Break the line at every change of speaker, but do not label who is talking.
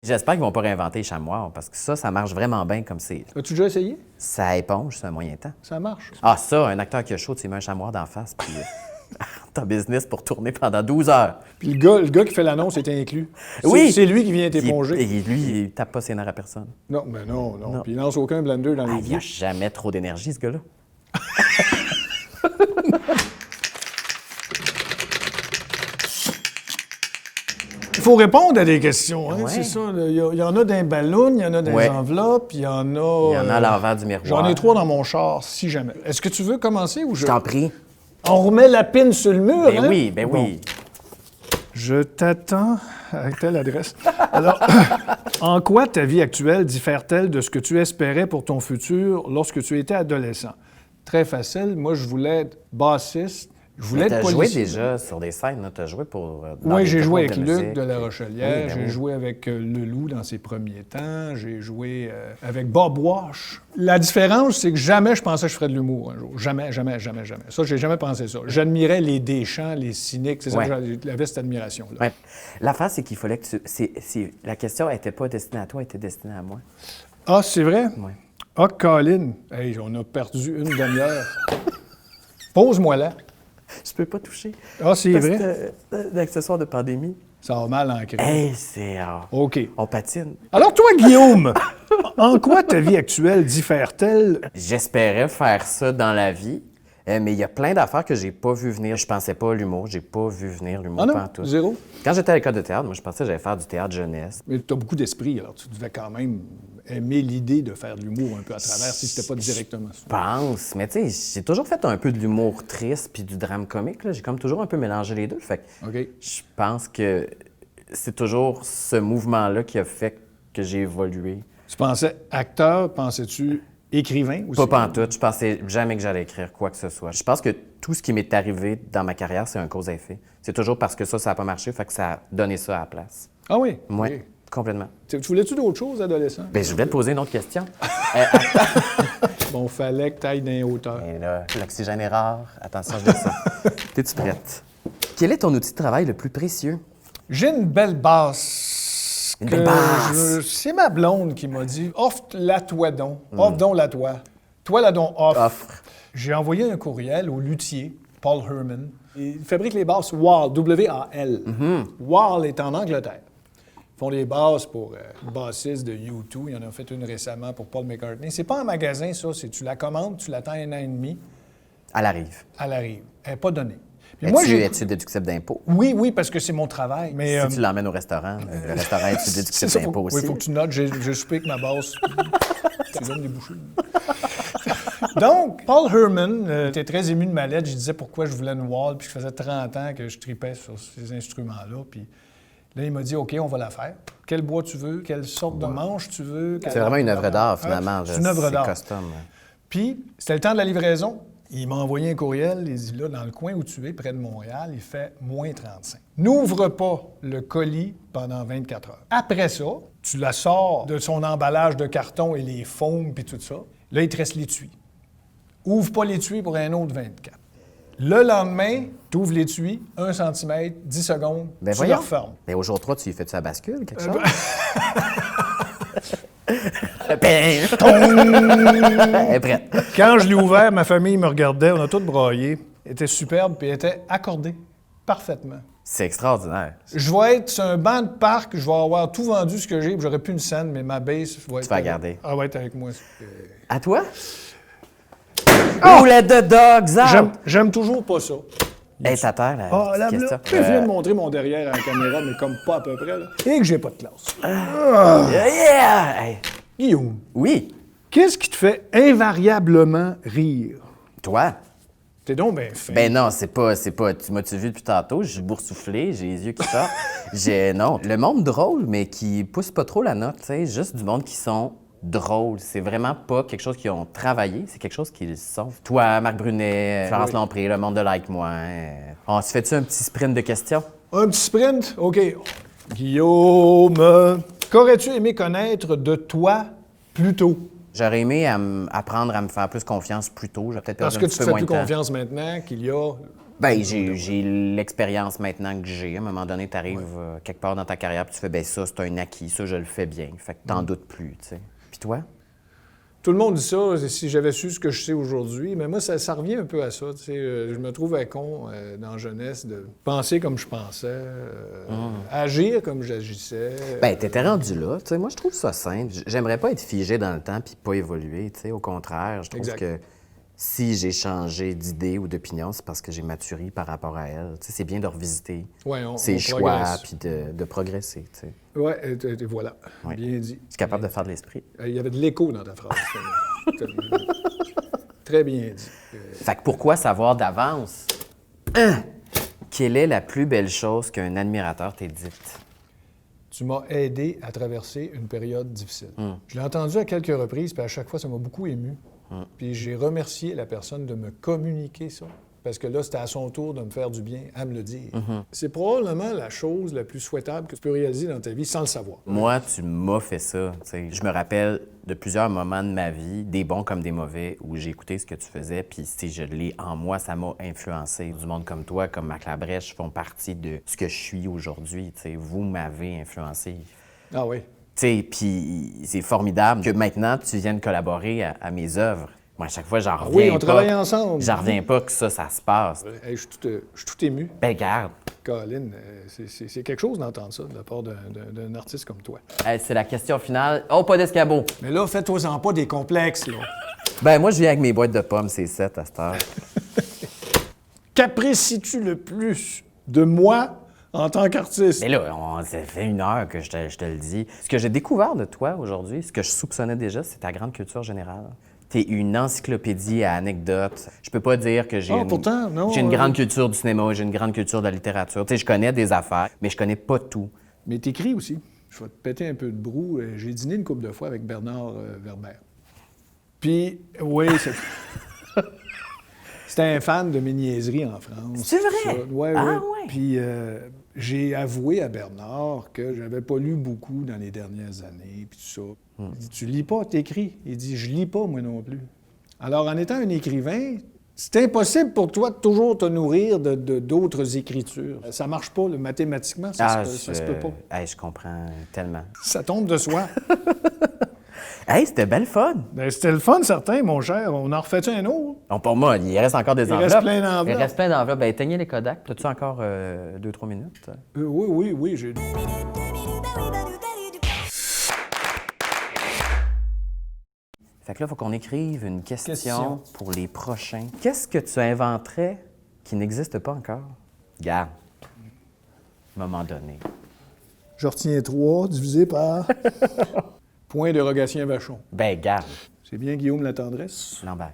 J'espère qu'ils vont pas réinventer les chamois, parce que ça marche vraiment bien comme c'est.
As-tu déjà essayé?
Ça éponge, c'est un moyen temps.
Ça marche.
Ah, ça, un acteur qui a chaud, tu lui mets un chamois d'en face, puis t'as business pour tourner pendant 12 heures.
Puis le gars qui fait l'annonce est inclus.
Oui!
C'est lui qui vient t'éponger.
Et lui, il tape pas ses nerfs à personne.
Non, mais non. Puis il lance aucun blender dans les
Il n'y a
vies.
jamais trop d'énergie, ce gars-là.
Il faut répondre à des questions, hein,
Ouais.
c'est ça. Il y en a d'un ballon, il y en a dans
Ouais.
les enveloppes, il y en a...
Il y en a à l'envers du miroir.
J'en ai 3 dans mon char, si jamais. Est-ce que tu veux commencer ou je...
Je t'en prie.
On remet la pine sur le mur,
Ben
hein?
oui, ben
Bon.
oui.
Je t'attends à telle adresse. Alors, en quoi ta vie actuelle diffère-t-elle de ce que tu espérais pour ton futur lorsque tu étais adolescent? Très facile. Moi, je voulais être bassiste. Je voulais
Tu
être
as joué
policier.
déjà sur des scènes, tu as joué pour. Dans
Oui,
des
j'ai joué avec
groupes de
Luc
musique.
de La Rochelière,
Oui, ben
j'ai
oui.
joué avec Leloup dans ses premiers temps, j'ai joué avec Bob Wash. La différence, c'est que jamais je pensais que je ferais de l'humour un jour. Jamais. Ça, j'ai jamais pensé ça. J'admirais les Deschamps, les cyniques, c'est ça
Ouais.
que j'avais cette admiration-là.
Ouais. L'affaire, c'est qu'il fallait que tu. La question n'était pas destinée à toi, elle était destinée à moi.
Ah, c'est vrai?
Oui.
Ah, Colin, hey, on a perdu une demi-heure. Pose-moi là.
Je peux pas toucher.
Ah, c'est
Parce
vrai?
que l'accessoire de pandémie.
Ça va mal ancré.
Hey, c'est.
OK.
On patine.
Alors toi, Guillaume, en quoi ta vie actuelle diffère-t-elle?
J'espérais faire ça dans la vie, mais il y a plein d'affaires que j'ai pas vu venir. Je pensais pas à l'humour, j'ai pas vu venir l'humour
Ah non,
pantoute.
zéro?
Quand j'étais à l'école de théâtre, moi, je pensais que j'allais faire du théâtre jeunesse.
Mais tu as beaucoup d'esprit, alors tu devais quand même aimer l'idée de faire de l'humour un peu à travers si c'était pas directement ça.
Je pense, mais tu sais, j'ai toujours fait un peu de l'humour triste puis du drame comique. Là. J'ai comme toujours un peu mélangé les deux. Fait que
OK.
je pense que c'est toujours ce mouvement-là qui a fait que j'ai évolué.
Tu pensais acteur, pensais-tu écrivain aussi?
Pas pantoute, je pensais jamais que j'allais écrire quoi que ce soit. Je pense que tout ce qui m'est arrivé dans ma carrière, c'est un cause à effet. C'est toujours parce que ça n'a pas marché, fait que ça a donné ça à la place.
Ah oui?
Oui,
OK.
complètement.
Tu voulais-tu d'autres choses, adolescent?
Ben, je voulais te poser une autre question.
Bon, fallait que tu ailles dans les hauteurs.
Et là, l'oxygène est rare. Attention, je descends. T'es-tu prête? Quel est ton outil de travail le plus précieux?
J'ai une belle basse.
Une belle basse.
C'est ma blonde qui m'a dit offre-la toi donc. Offre donc la toi. Toi la donc offre.
Offre.
J'ai envoyé un courriel au luthier, Paul Herman. Il fabrique les basses Wall, W-A-L. Wall est en Angleterre. Ils font des basses pour le bassiste de U2. Ils en ont fait une récemment pour Paul McCartney. C'est pas un magasin, ça. C'est tu la commandes, tu l'attends 1 an et demi,
Elle arrive.
elle arrive. Elle n'est pas donnée. Puis
Es-tu déductible d'impôt?
Oui, parce que c'est mon travail. Mais,
Si tu l'emmènes au restaurant, le restaurant est-tu
c'est
déductible
ça,
d'impôt aussi?
Oui, il faut que tu notes, j'ai soupé avec ma basse. Tu donnes des bouchées. Donc, Paul Herman était très ému de ma lettre. Je disais pourquoi je voulais une wall, puis je faisais 30 ans que je tripais sur ces instruments-là. Puis là, il m'a dit, OK, on va la faire. Quel bois tu veux? Quelle sorte de manche tu veux?
C'est vraiment une œuvre d'art, finalement.
C'est une œuvre d'art.
C'est custom.
Puis, c'était le temps de la livraison. Il m'a envoyé un courriel. Il dit, là, dans le coin où tu es, près de Montréal, il fait moins 35. N'ouvre pas le colis pendant 24 heures. Après ça, tu la sors de son emballage de carton et les foams puis tout ça. Là, il te reste l'étui. Ouvre pas l'étui pour un autre 24. Le lendemain, tu ouvres l'étui, 1 cm, 10 secondes,
Ben
tu le
voyons.
refermes.
Mais au jour 3, tu y fais-tu la bascule, quelque chose? Elle est prête.
Quand je l'ai ouvert, ma famille me regardait, on a tout braillé. Elle était superbe, puis elle était accordée parfaitement.
C'est extraordinaire.
Je vais être sur un banc de parc, je vais avoir tout vendu ce que j'ai, puis j'aurais plus une scène, mais ma base va être...
Tu vas la garder.
Ah, va être avec moi.
À toi? Oh, let the dogs out!
J'aime toujours pas ça.
Hey, t'as terre, la
Ah, là,
petite
là,
question.
je viens de montrer mon derrière à la caméra, mais comme pas à peu près, là. Et que j'ai pas de classe.
Yeah! Hey.
Guillaume,
Oui.
qu'est-ce qui te fait invariablement rire?
Toi?
T'es donc bien fin.
Ben non, c'est pas. Tu m'as-tu vu depuis tantôt? Je suis boursouflé, j'ai les yeux qui sortent. Non. Le monde drôle, mais qui pousse pas trop la note, tu sais. Juste du monde qui sont drôles. C'est vraiment pas quelque chose qu'ils ont travaillé, c'est quelque chose qu'ils sont. Toi, Marc Brunet, Florence Lompré, le monde de Like Moi. On se fait-tu un petit sprint de questions?
Un petit sprint? OK. Guillaume, qu'aurais-tu aimé connaître de toi plus tôt?
J'aurais aimé apprendre à me faire plus confiance plus tôt. J'aurais peut-être
Parce
perdu
que
un
tu
petit
te
peu
fais
moins
plus
de temps.
confiance maintenant qu'il y a
Ben, j'ai l'expérience maintenant que j'ai. À un moment donné, tu arrives quelque part dans ta carrière, puis tu fais, ben ça, c'est un acquis, ça, je le fais bien. Fait que t'en doutes plus, tu sais. Puis toi?
Tout le monde dit ça, si j'avais su ce que je sais aujourd'hui, mais moi, ça revient un peu à ça. Tu sais, je me trouvais con dans la jeunesse de penser comme je pensais, agir comme j'agissais.
Ben, t'étais rendu là. Tu sais, moi, je trouve ça simple. J'aimerais pas être figé dans le temps puis pas évoluer, tu sais. Au contraire, je trouve
Exact.
que si j'ai changé d'idée ou d'opinion, c'est parce que j'ai maturé par rapport à elle. Tu sais, c'est bien de revisiter
Ouais,
ses
on
choix
progresse.
puis de progresser, tu sais.
Oui, voilà.
Ouais.
Bien dit.
Tu es capable de faire de l'esprit.
Il y avait de l'écho dans ta phrase. Très bien dit.
Fait que pourquoi savoir d'avance? Quelle est la plus belle chose qu'un admirateur t'ait dite?
Tu m'as aidé à traverser une période difficile. Je l'ai entendu à quelques reprises, puis à chaque fois, ça m'a beaucoup ému. Puis j'ai remercié la personne de me communiquer ça, parce que là, c'était à son tour de me faire du bien, à me le dire. C'est probablement la chose la plus souhaitable que tu peux réaliser dans ta vie sans le savoir.
Moi, tu m'as fait ça. Tu sais. Je me rappelle de plusieurs moments de ma vie, des bons comme des mauvais, où j'ai écouté ce que tu faisais, puis tu sais, je l'ai en moi, ça m'a influencé. Du monde comme toi, comme Marc Labrèche, font partie de ce que je suis aujourd'hui. Tu sais. Vous m'avez influencé.
Ah oui.
Tu sais, puis c'est formidable que maintenant, tu viennes collaborer à mes œuvres. Moi, à chaque fois, j'en reviens
Oui, on
pas.
travaille ensemble.
J'en reviens pas que ça se passe.
Hey, je suis tout ému.
Ben, garde.
Colin, c'est quelque chose d'entendre ça de la part d'un artiste comme toi.
Hey, c'est la question finale. Oh, pas d'escabeau.
Mais là, fais-toi-en pas des complexes, là.
Ben, moi, je viens avec mes boîtes de pommes, c'est 7 à cette heure.
Qu'apprécies-tu le plus de moi en tant qu'artiste?
Mais là, ça fait 1 heure que je te le dis. Ce que j'ai découvert de toi aujourd'hui, ce que je soupçonnais déjà, c'est ta grande culture générale. T'es une encyclopédie à anecdotes. Je peux pas dire que j'ai
pourtant, non,
j'ai une grande culture du cinéma, j'ai une grande culture de la littérature. Tu sais, je connais des affaires, mais je connais pas tout.
Mais t'écris aussi. Je vais te péter un peu de brou. J'ai dîné une couple de fois avec Bernard Werber. Puis, oui, c'était un fan de mes niaiseries en France.
C'est vrai?
Oui,
Ah,
oui.
ouais.
Puis, j'ai avoué à Bernard que j'avais pas lu beaucoup dans les dernières années, puis tout ça. Il dit, tu lis pas, t'écris. Il dit, je lis pas, moi non plus. Alors, en étant un écrivain, c'est impossible pour toi de toujours te nourrir d'autres écritures. Ça marche pas, là, mathématiquement, ça se peut pas.
Hey, je comprends tellement.
Ça tombe de soi.
Hey, c'était belle fun!
Ben, c'était le fun, certain, mon cher. On en refait-tu un autre?
Non, pour moi, il reste encore des enveloppes.
reste plein d'enveloppes.
Il reste plein d'enveloppes. Ben, éteignez les Kodak. T'as-tu encore 2-3 minutes?
Oui, j'ai...
Fait que là, il faut qu'on écrive une question
Question.
pour les prochains. Qu'est-ce que tu inventerais qui n'existe pas encore? Garde. À un moment donné.
Je retiens 3 divisé par... Point de Rogatien Vachon.
Ben, garde.
C'est bien Guillaume la tendresse?
Lambert.